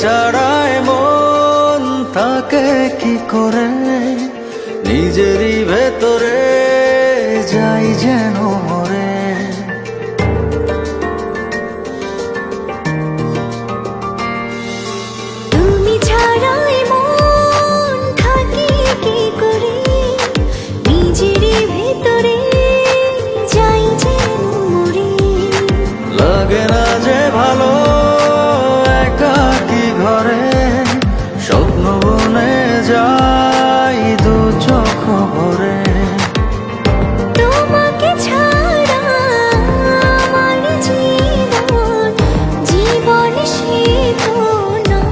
ছাড়ায় মন থাকে কি করে, নিজেরই ভেতরে যাই যেন মরে। তুমি ছাড়াই মন থাকে কি করে, নিজেরই ভেতরে যাই যেন মরে। লাগে না যে ভালো একাকী ঘরে, স্বপ্ন বনে যাই দু চোখ ভরে। তোমাকে ছাড়া আমার জীবন, জীবন সে তো নয়।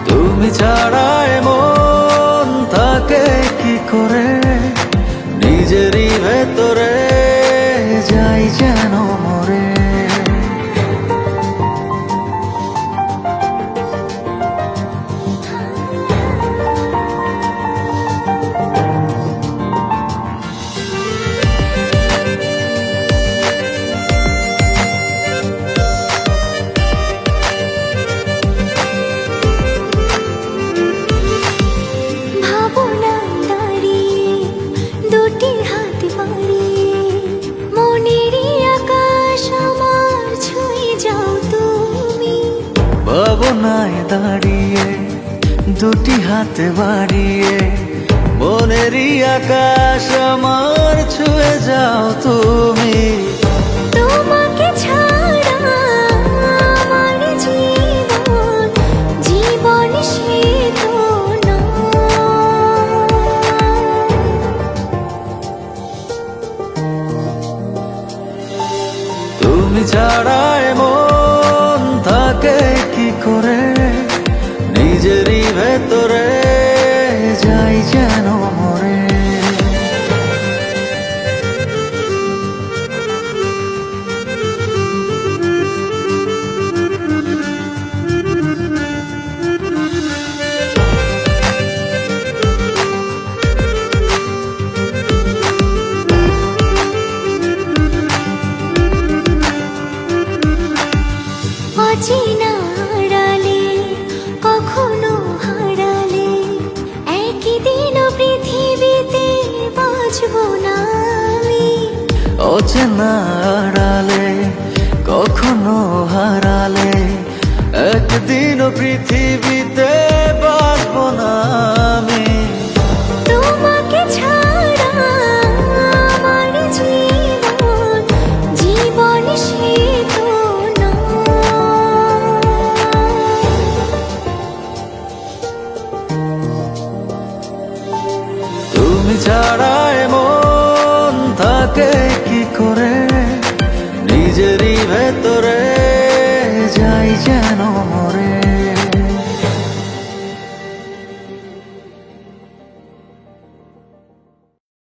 তুমি ছাড়ায় মন থাকে কি করে, নিজেরই ভেতরে যাই যেন মরে। ভাবনায় দাঁড়িয়ে দুটি হাত বাড়িয়ে, মনেরই আকাশ আমার ছুঁয়ে যাও তুমি। ভাবনায় দাঁড়িয়ে দুটি হাত বাড়িয়ে, মনেরই আকাশ আমার ছুঁয়ে যাও তুমি। তোমাকে ছাড়া আমার জীবন, জীবন সে তো নয়। তুমি ছাড়ায় মন থাকে কি করে, নিজেরই ভেতরে যাই যেন মরে। অচেনা আড়ালে কখনো হারালে, একদিন পৃথিবীতে বাঁচবো না আমি। অচেনা আড়ালে কখনো হারালে, একদিন পৃথিবীতে বাঁচব না আমি। তোমাকে ছাড়া আমার জীবন, জীবন সে তো নয়। তুমি ছাড়ায় মন থাকে কি করে, নিজেরই ভেতরে